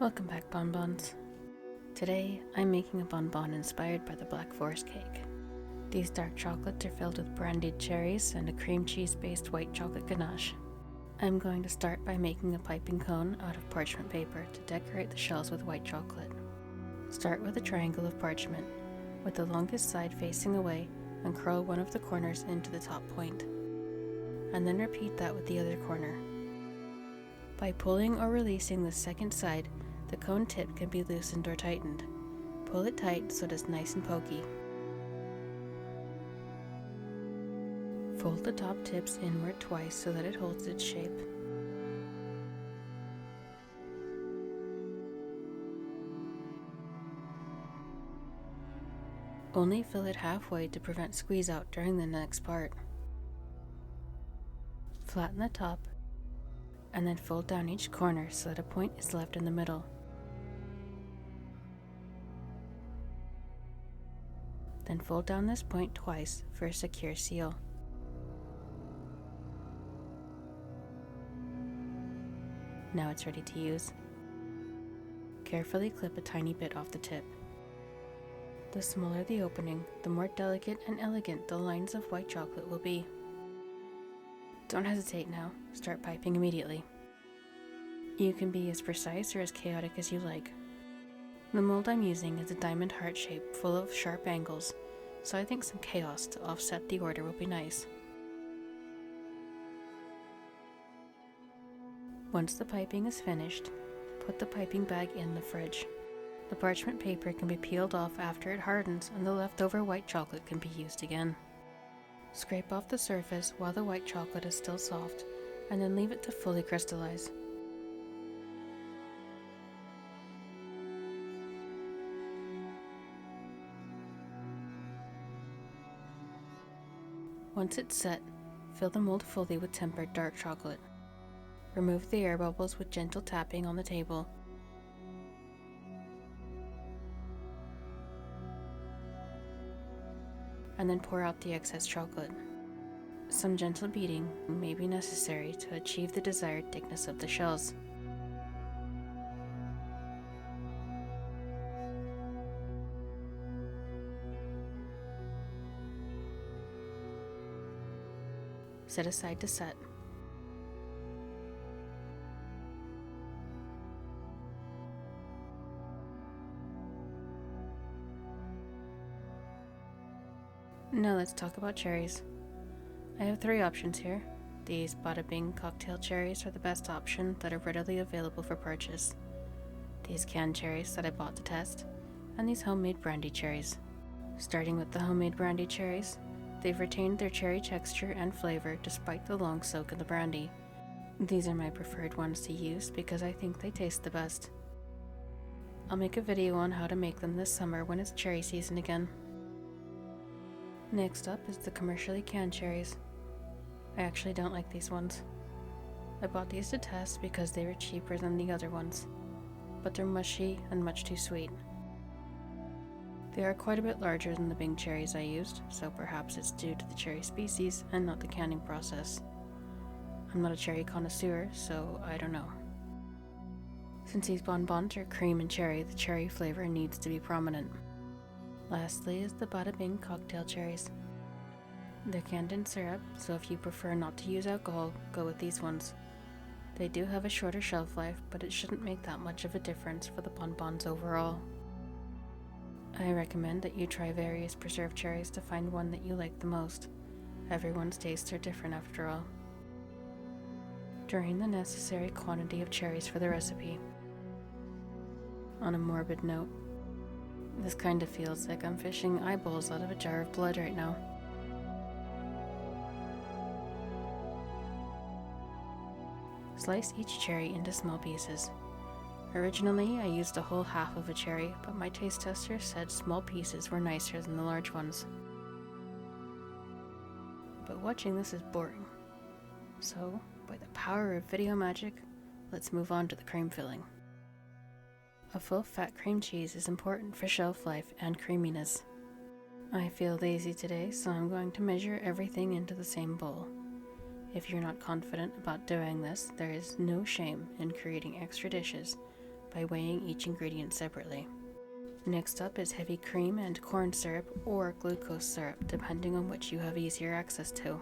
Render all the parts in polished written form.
Welcome back, bonbons. Today, I'm making a bonbon inspired by the Black Forest cake. These dark chocolates are filled with brandied cherries and a cream cheese-based white chocolate ganache. I'm going to start by making a piping cone out of parchment paper to decorate the shells with white chocolate. Start with a triangle of parchment, with the longest side facing away, and curl one of the corners into the top point. And then repeat that with the other corner. By pulling or releasing the second side, the cone tip can be loosened or tightened. Pull it tight so it is nice and pokey. Fold the top tips inward twice so that it holds its shape. Only fill it halfway to prevent squeeze out during the next part. Flatten the top and then fold down each corner so that a point is left in the middle. Then fold down this point twice for a secure seal. Now it's ready to use. Carefully clip a tiny bit off the tip. The smaller the opening, the more delicate and elegant the lines of white chocolate will be. Don't hesitate now, start piping immediately. You can be as precise or as chaotic as you like. The mold I'm using is a diamond heart shape full of sharp angles, so I think some chaos to offset the order will be nice. Once the piping is finished, put the piping bag in the fridge. The parchment paper can be peeled off after it hardens and the leftover white chocolate can be used again. Scrape off the surface while the white chocolate is still soft, and then leave it to fully crystallize. Once it's set, fill the mold fully with tempered dark chocolate. Remove the air bubbles with gentle tapping on the table. And then pour out the excess chocolate. Some gentle beating may be necessary to achieve the desired thickness of the shells. Set aside to set. Now let's talk about cherries. I have 3 options here. These Bada Bing cocktail cherries are the best option that are readily available for purchase. These canned cherries that I bought to test, and these homemade brandy cherries. Starting with the homemade brandy cherries, they've retained their cherry texture and flavor despite the long soak in the brandy. These are my preferred ones to use because I think they taste the best. I'll make a video on how to make them this summer when it's cherry season again. Next up is the commercially canned cherries. I actually don't like these ones. I bought these to test because they were cheaper than the other ones, but they're mushy and much too sweet. They are quite a bit larger than the Bing cherries I used, so perhaps it's due to the cherry species and not the canning process. I'm not a cherry connoisseur, so I don't know. Since these bonbons are cream and cherry, the cherry flavor needs to be prominent. Lastly is the Bada Bing cocktail cherries. They're canned in syrup, so if you prefer not to use alcohol, go with these ones. They do have a shorter shelf life, but it shouldn't make that much of a difference for the bonbons overall. I recommend that you try various preserved cherries to find one that you like the most. Everyone's tastes are different after all. Drain the necessary quantity of cherries for the recipe. On a morbid note, this kind of feels like I'm fishing eyeballs out of a jar of blood right now. Slice each cherry into small pieces. Originally, I used a whole half of a cherry, but my taste tester said small pieces were nicer than the large ones. But watching this is boring. So, by the power of video magic, let's move on to the cream filling. A full fat cream cheese is important for shelf life and creaminess. I feel lazy today, so I'm going to measure everything into the same bowl. If you're not confident about doing this, there is no shame in creating extra dishes by weighing each ingredient separately. Next up is heavy cream and corn syrup or glucose syrup, depending on which you have easier access to.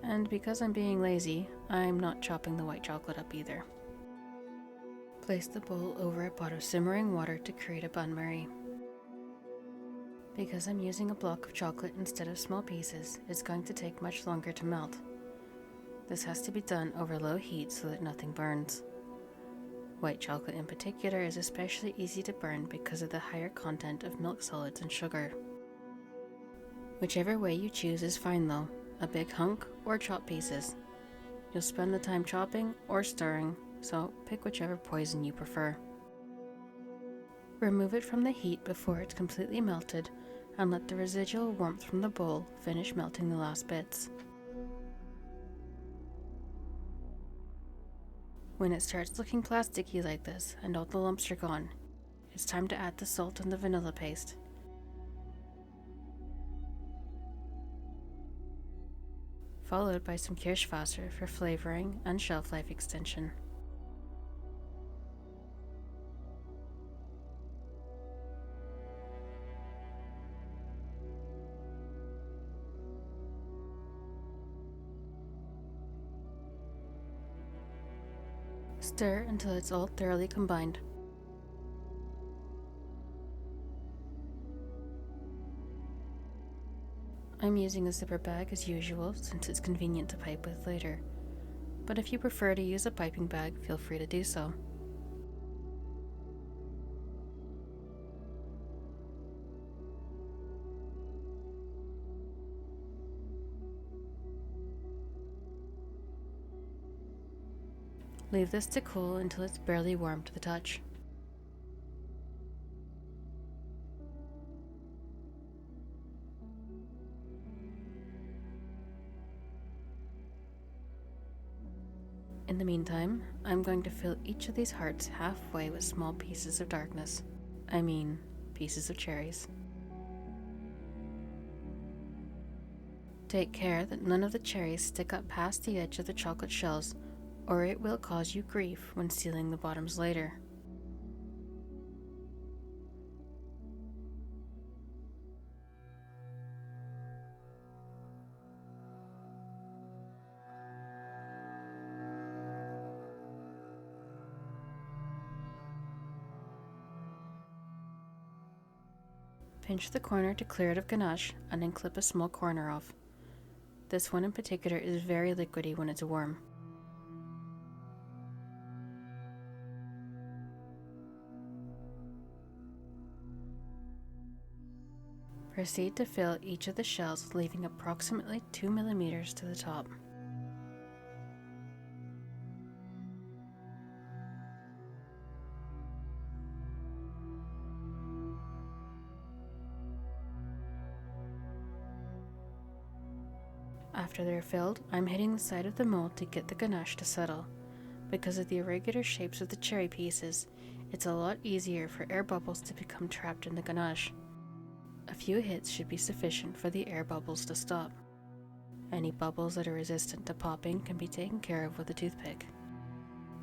And because I'm being lazy, I'm not chopping the white chocolate up either. Place the bowl over a pot of simmering water to create a bain-marie. Because I'm using a block of chocolate instead of small pieces, it's going to take much longer to melt. This has to be done over low heat so that nothing burns. White chocolate in particular is especially easy to burn because of the higher content of milk solids and sugar. Whichever way you choose is fine though, a big hunk or chopped pieces. You'll spend the time chopping or stirring, so pick whichever poison you prefer. Remove it from the heat before it's completely melted and let the residual warmth from the bowl finish melting the last bits. When it starts looking plasticky like this and all the lumps are gone, it's time to add the salt and the vanilla paste. Followed by some Kirschwasser for flavoring and shelf life extension. Stir until it's all thoroughly combined. I'm using a zipper bag as usual since it's convenient to pipe with later, but if you prefer to use a piping bag, feel free to do so. Leave this to cool until it's barely warm to the touch. In the meantime, I'm going to fill each of these hearts halfway with small pieces of darkness. I mean, pieces of cherries. Take care that none of the cherries stick up past the edge of the chocolate shells, or it will cause you grief when sealing the bottoms later. Pinch the corner to clear it of ganache and then clip a small corner off. This one in particular is very liquidy when it's warm. Proceed to fill each of the shells, leaving approximately 2 millimeters to the top. After they're filled, I'm hitting the side of the mold to get the ganache to settle. Because of the irregular shapes of the cherry pieces, it's a lot easier for air bubbles to become trapped in the ganache. A few hits should be sufficient for the air bubbles to stop. Any bubbles that are resistant to popping can be taken care of with a toothpick.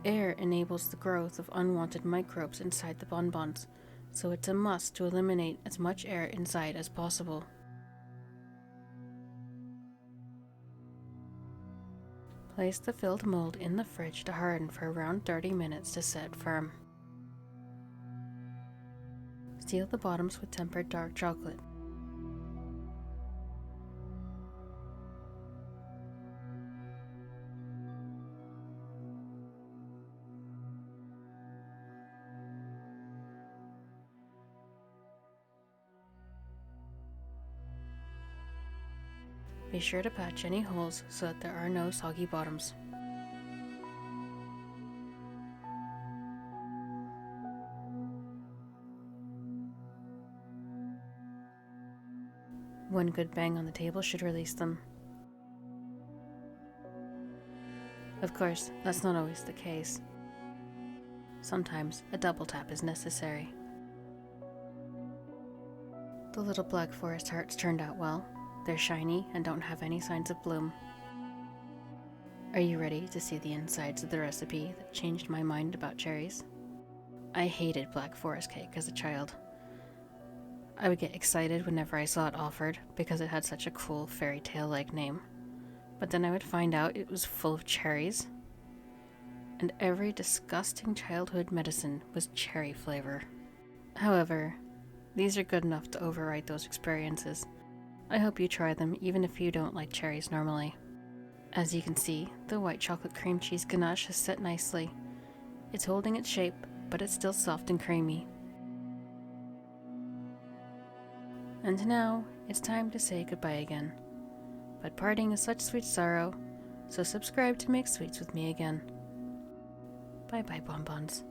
Air enables the growth of unwanted microbes inside the bonbons, so it's a must to eliminate as much air inside as possible. Place the filled mold in the fridge to harden for around 30 minutes to set firm. Seal the bottoms with tempered dark chocolate. Be sure to patch any holes so that there are no soggy bottoms. One good bang on the table should release them. Of course, that's not always the case. Sometimes a double tap is necessary. The little Black Forest hearts turned out well. They're shiny and don't have any signs of bloom. Are you ready to see the insides of the recipe that changed my mind about cherries? I hated Black Forest cake as a child. I would get excited whenever I saw it offered because it had such a cool fairy tale-like name. But then I would find out it was full of cherries, and every disgusting childhood medicine was cherry flavor. However, these are good enough to overwrite those experiences. I hope you try them even if you don't like cherries normally. As you can see, the white chocolate cream cheese ganache has set nicely. It's holding its shape, but it's still soft and creamy. And now, it's time to say goodbye again. But parting is such sweet sorrow, so subscribe to make sweets with me again. Bye bye, bonbons.